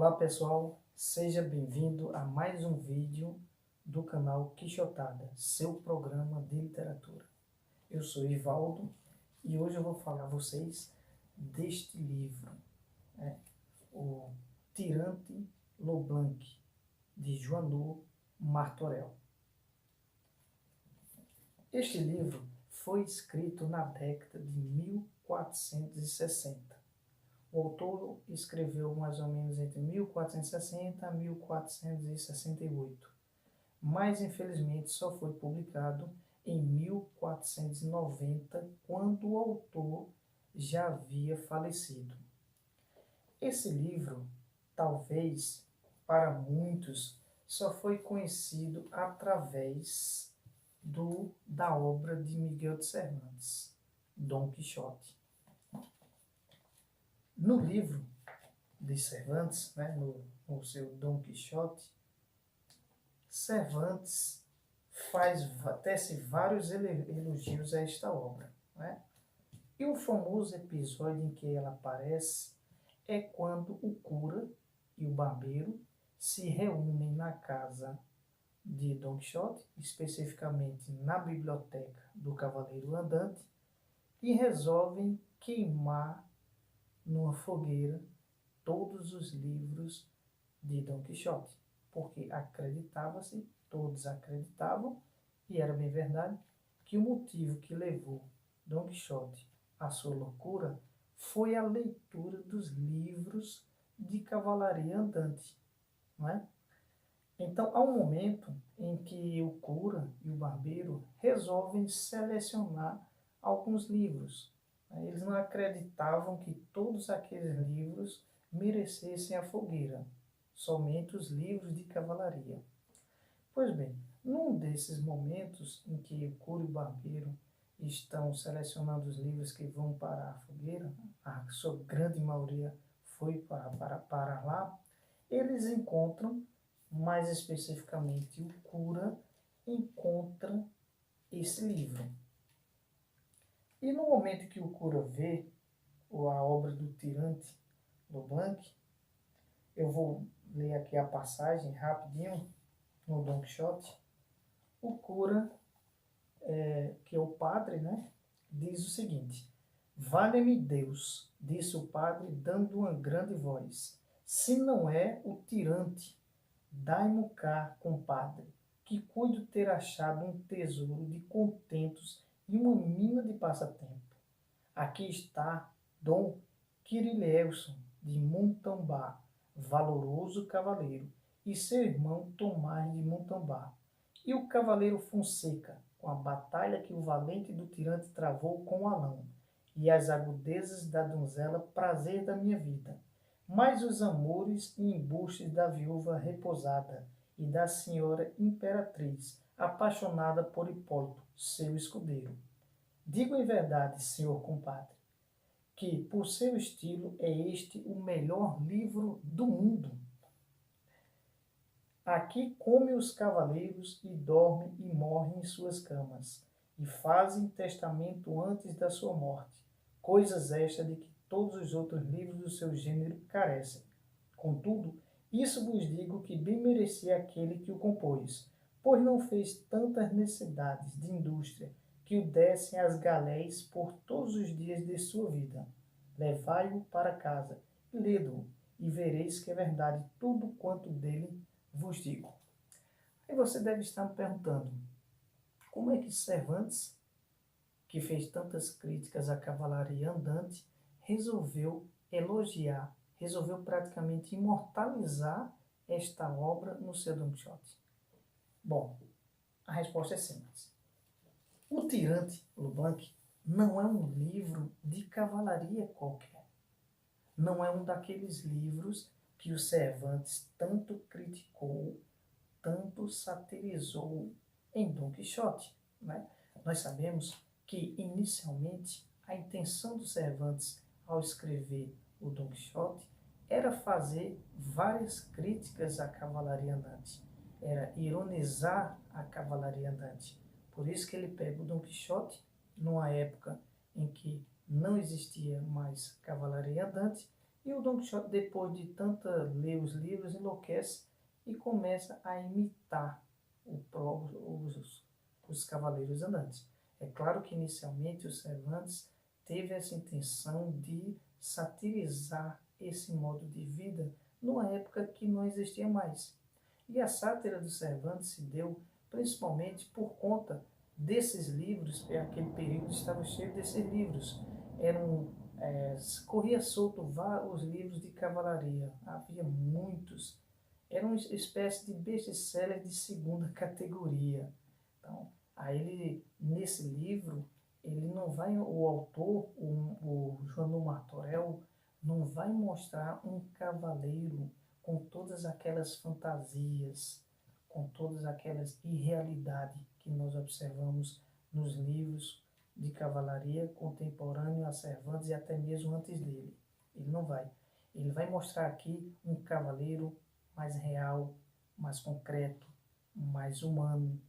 Olá pessoal, seja bem-vindo a mais um vídeo do canal Quixotada, seu programa de literatura. Eu sou Ivaldo e hoje eu vou falar a vocês deste livro, O Tirante Leblanc, de Joanot Martorell. Este livro foi escrito na década de 1460. O autor escreveu mais ou menos entre 1460 e 1468, mas infelizmente só foi publicado em 1490, quando o autor já havia falecido. Esse livro, talvez para muitos, só foi conhecido através da obra de Miguel de Cervantes, Dom Quixote. No livro de Cervantes, no seu Dom Quixote, Cervantes tece vários elogios a esta obra. E o famoso episódio em que ela aparece é quando o cura e o barbeiro se reúnem na casa de Dom Quixote, especificamente na biblioteca do Cavaleiro Andante, e resolvem queimar numa fogueira todos os livros de Dom Quixote, porque todos acreditavam, e era bem verdade, que o motivo que levou Dom Quixote à sua loucura foi a leitura dos livros de cavalaria andante, não é? Então, há um momento em que o cura e o barbeiro resolvem selecionar alguns livros. Eles não acreditavam que todos aqueles livros merecessem a fogueira, somente os livros de cavalaria. Pois bem, num desses momentos em que o cura e o barbeiro estão selecionando os livros que vão para a fogueira, a sua grande maioria foi para lá, eles encontram, mais especificamente o cura encontra esse livro. E no momento que o cura vê a obra do Tirante Leblanc, eu vou ler aqui a passagem rapidinho no Dom Quixote. O cura, que é o padre, diz o seguinte: "Valha-me Deus", disse o padre, dando uma grande voz, "se não é o tirante, dai-mo cá, compadre, que cuido ter achado um tesouro de contentos e uma mina de passatempo. Aqui está Dom Quirilelson de Montambá, valoroso cavaleiro, e seu irmão Tomás de Montambá, e o cavaleiro Fonseca, com a batalha que o valente do tirante travou com o Alão, e as agudezas da donzela prazer da minha vida, mais os amores e embustes da viúva repousada e da senhora imperatriz, apaixonada por Hipólito, seu escudeiro. Digo em verdade, senhor compadre, que, por seu estilo, é este o melhor livro do mundo. Aqui come os cavaleiros e dorme e morre em suas camas, e fazem testamento antes da sua morte, coisas estas de que todos os outros livros do seu gênero carecem. Contudo, isso vos digo que bem merecia aquele que o compôs, pois não fez tantas necessidades de indústria que o dessem as galéis por todos os dias de sua vida. Levai-o para casa e lede-o, e vereis que é verdade tudo quanto dele vos digo. Aí você deve estar me perguntando, como é que Cervantes, que fez tantas críticas à cavalaria andante, resolveu praticamente imortalizar esta obra no seu Dom Quixote? Bom, a resposta é simples. O Tirante Leblanc não é um livro de cavalaria qualquer. Não é um daqueles livros que o Cervantes tanto criticou, tanto satirizou em Dom Quixote. Nós sabemos que, inicialmente, a intenção do Cervantes ao escrever o Dom Quixote era fazer várias críticas à cavalaria andante, era ironizar a cavalaria andante. Por isso que ele pega o Dom Quixote, numa época em que não existia mais cavalaria andante, E o Don Quixote, depois de tanta ler os livros, enlouquece e começa a imitar os cavaleiros andantes. É claro que inicialmente o Cervantes teve essa intenção de satirizar esse modo de vida numa época que não existia mais. E a sátira do Cervantes se deu principalmente por conta desses livros, aquele período estava cheio desses livros. Eram, corria solto vários livros de cavalaria, havia muitos. Era uma espécie de best-seller de segunda categoria. Então, aí ele, nesse livro, ele não vai, o autor, o João Martorell, não vai mostrar um cavaleiro com todas aquelas fantasias, com todas aquelas irrealidades que nós observamos nos livros de cavalaria contemporâneo a Cervantes e até mesmo antes dele. Ele não vai. Ele vai mostrar aqui um cavaleiro mais real, mais concreto, mais humano.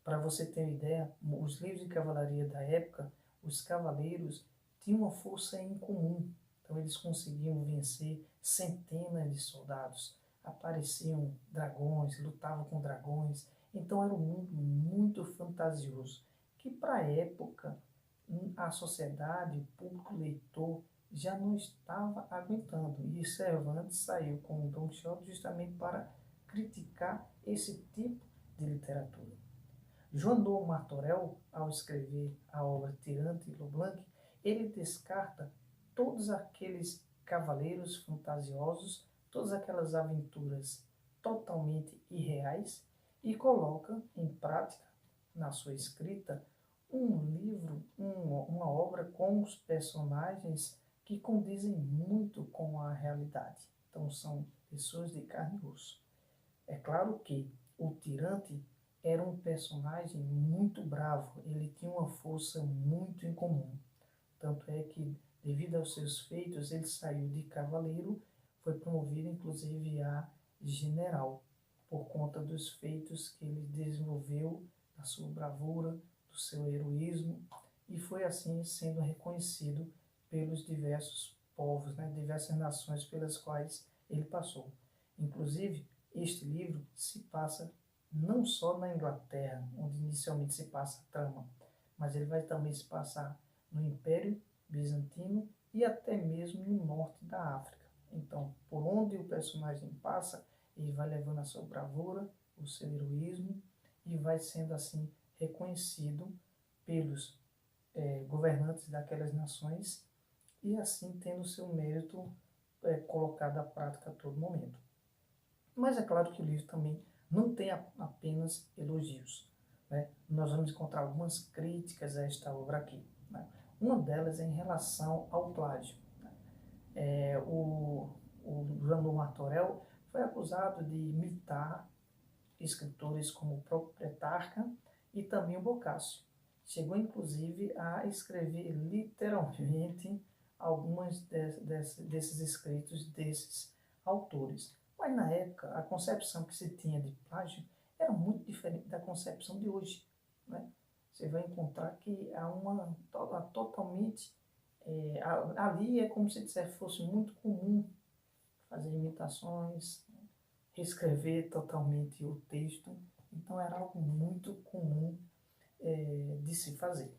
Para você ter uma ideia, os livros de cavalaria da época, os cavaleiros tinham uma força em comum. Então eles conseguiam vencer centenas de soldados. Apareciam dragões, lutavam com dragões. Então era um mundo muito fantasioso, que para a época a sociedade, o público leitor, já não estava aguentando. E Cervantes saiu com o Don Quixote justamente para criticar esse tipo de literatura. João Martorell, ao escrever a obra Tirante e Leblanc, ele descarta todos aqueles cavaleiros fantasiosos, todas aquelas aventuras totalmente irreais e coloca em prática, na sua escrita, um livro, uma obra com os personagens que condizem muito com a realidade. Então são pessoas de carne e osso. É claro que o Tirante era um personagem muito bravo, ele tinha uma força muito incomum. Tanto é que, devido aos seus feitos, ele saiu de cavaleiro, foi promovido inclusive a general, por conta dos feitos que ele desenvolveu, da sua bravura, do seu heroísmo, e foi assim sendo reconhecido pelos diversos povos, né, diversas nações pelas quais ele passou. Inclusive, este livro se passa não só na Inglaterra, onde inicialmente se passa a trama, mas ele vai também se passar no Império Bizantino e até mesmo no norte da África. Então, por onde o personagem passa, ele vai levando a sua bravura, o seu heroísmo e vai sendo assim reconhecido pelos governantes daquelas nações e assim tendo o seu mérito colocado à prática a todo momento. Mas é claro que o livro também não tem apenas elogios. Né? Nós vamos encontrar algumas críticas a esta obra aqui. Né? Uma delas é em relação ao plágio. Né? O João Martorell foi acusado de imitar escritores como o próprio Petrarca e também o Boccaccio. Chegou inclusive a escrever literalmente algumas desses escritos desses autores. Mas na época, a concepção que se tinha de plágio era muito diferente da concepção de hoje. Né? Você vai encontrar que há uma totalmente. Ali é como se fosse muito comum fazer imitações, reescrever totalmente o texto. Então era algo muito comum de se fazer.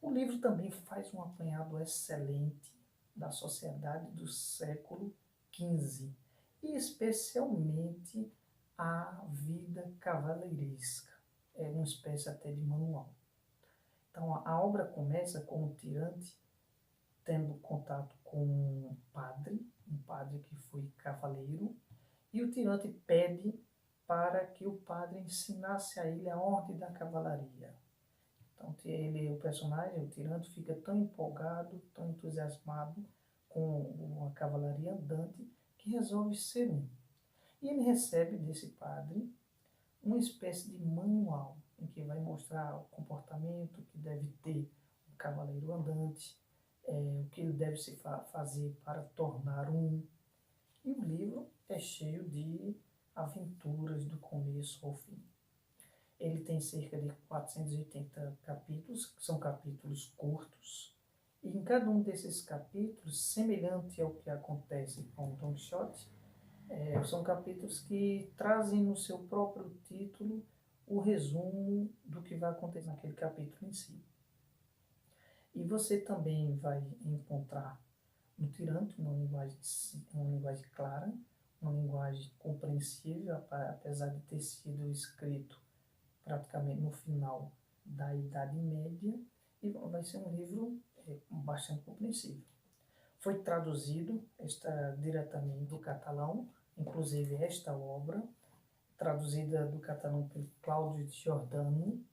O livro também faz um apanhado excelente da sociedade do século XV e especialmente a vida cavaleiresca. É uma espécie até de manual. Então a obra começa com o Tirante tendo contato com um padre que foi cavaleiro, e o Tirante pede para que o padre ensinasse a ele a ordem da cavalaria. Então o personagem, o Tirante, fica tão empolgado, tão entusiasmado com a cavalaria andante, que resolve ser um. E ele recebe desse padre uma espécie de manual, em que vai mostrar o comportamento que deve ter um cavaleiro andante, o que ele deve se fazer para tornar um. E o livro é cheio de aventuras do começo ao fim. Ele tem cerca de 480 capítulos, que são capítulos curtos, E em cada um desses capítulos, semelhante ao que acontece com Don Quixote, são capítulos que trazem no seu próprio título o resumo do que vai acontecer naquele capítulo em si. E você também vai encontrar no Tirante uma linguagem clara, uma linguagem compreensível, apesar de ter sido escrito praticamente no final da Idade Média, e vai ser um livro bastante compreensível. Foi traduzido diretamente do catalão, inclusive esta obra, traduzida do catalão pelo Cláudio Giordano,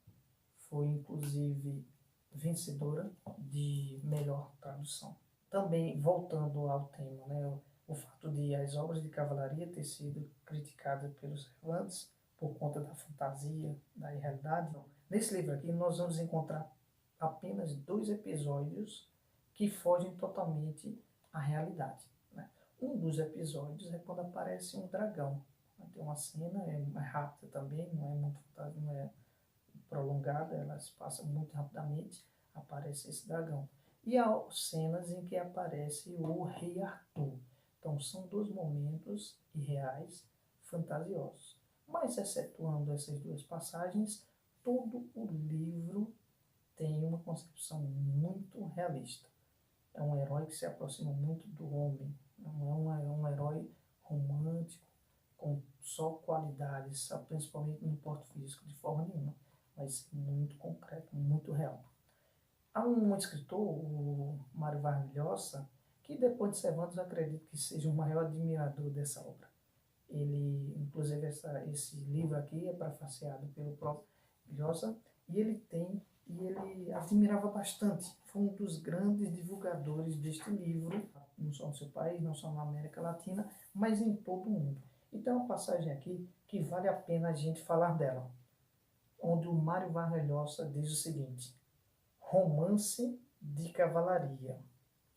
foi inclusive vencedora de melhor tradução. Também, voltando ao tema, né, o fato de as obras de cavalaria ter sido criticadas pelos Cervantes por conta da fantasia, da irrealidade. Nesse livro aqui nós vamos encontrar apenas 2 episódios que fogem totalmente à realidade, né? Um dos episódios é quando aparece um dragão. Tem uma cena, é rápida também, não é muito não é prolongada, ela se passa muito rapidamente, aparece esse dragão. E há cenas em que aparece o rei Arthur. Então são 2 momentos irreais, fantasiosos. Mas excetuando essas 2 passagens, todo o livro tem uma concepção muito realista. É um herói que se aproxima muito do homem, não é um herói romântico, com só qualidades, principalmente no porto físico, de forma nenhuma, mas muito concreto, muito real. Há um escritor, o Mário Vargas Llosa, que depois de Cervantes eu acredito que seja o maior admirador dessa obra. Ele, inclusive, esse livro aqui é prefaciado pelo próprio Llosa, e ele admirava bastante. Foi um dos grandes divulgadores deste livro, não só no seu país, não só na América Latina, mas em todo o mundo. Então, é uma passagem aqui que vale a pena a gente falar dela, onde o Mário Vargas Llosa diz o seguinte: romance de cavalaria,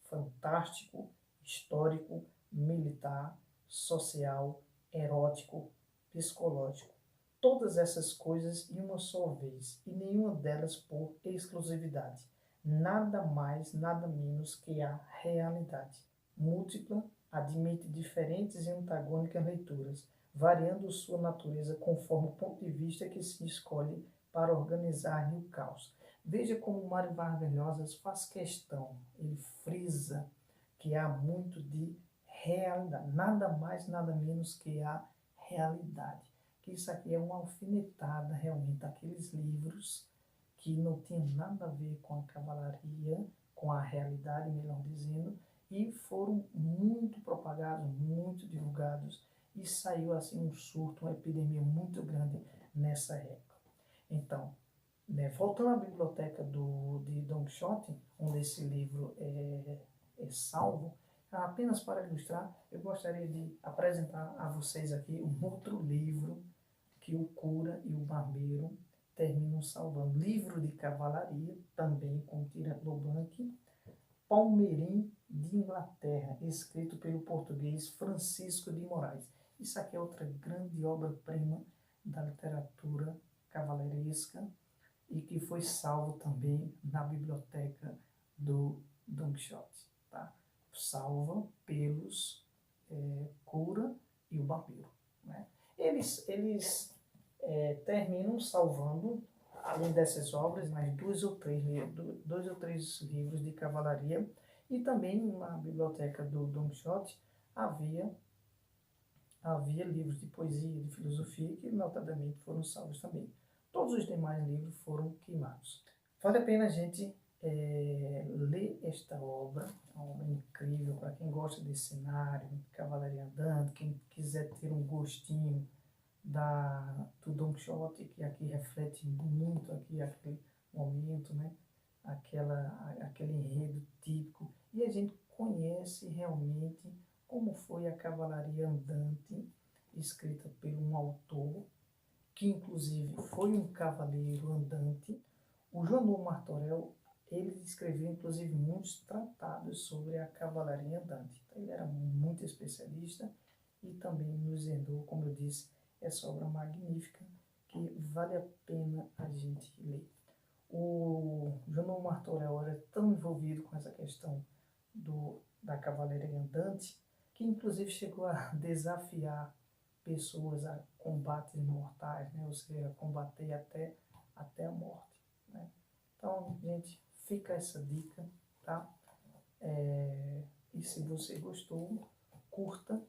fantástico, histórico, militar, social, erótico, psicológico. Todas essas coisas em uma só vez, e nenhuma delas por exclusividade. Nada mais, nada menos que a realidade. Múltipla, admite diferentes e antagônicas leituras, variando sua natureza conforme o ponto de vista que se escolhe para organizar o caos. Veja como Mário Vargas Llosa faz questão, ele frisa que há muito de realidade, nada mais, nada menos que a realidade. Que isso aqui é uma alfinetada realmente daqueles livros que não tinham nada a ver com a cavalaria, com a realidade, melhor dizendo, e foram muito propagados, muito divulgados, e saiu assim um surto, uma epidemia muito grande nessa época. Então, né, voltando à biblioteca de Don Quixote, onde esse livro é salvo, apenas para ilustrar, eu gostaria de apresentar a vocês aqui um outro livro que o cura e o barbeiro terminam salvando. Livro de cavalaria, também com Tirante Blanc, Palmeirim de Inglaterra, escrito pelo português Francisco de Moraes. Isso aqui é outra grande obra-prima da literatura cavaleiresca e que foi salvo também na biblioteca do Don Quixote, tá? Salva pelos cura e o barbeiro, né? Eles terminam salvando, além dessas obras, mais 2 ou 3 livros de cavalaria, e também na biblioteca do Don Quixote havia livros de poesia, de filosofia, que notadamente foram salvos também. Todos os demais livros foram queimados. Vale a pena a gente ler esta obra, é uma obra incrível para quem gosta de cenário, de cavalaria andando, quem quiser ter um gostinho do Don Quixote, que aqui reflete muito aquele momento, né? Aquele enredo típico. E a gente conhece realmente como foi a cavalaria andante, escrita por um autor, que inclusive foi um cavaleiro andante. O João Martorell, ele escreveu inclusive muitos tratados sobre a cavalaria andante. Então, ele era muito especialista e também nos herdou, como eu disse, essa obra magnífica que vale a pena a gente ler. O Júnior Martorell era tão envolvido com essa questão da cavalaria andante, que inclusive chegou a desafiar pessoas a combates mortais, né? Ou seja, combater até a morte, né? Então, gente, fica essa dica, tá? E se você gostou, curta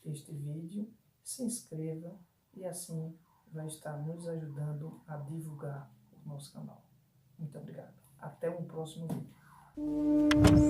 este vídeo, se inscreva e assim vai estar nos ajudando a divulgar o nosso canal. Muito obrigado. Até um próximo vídeo.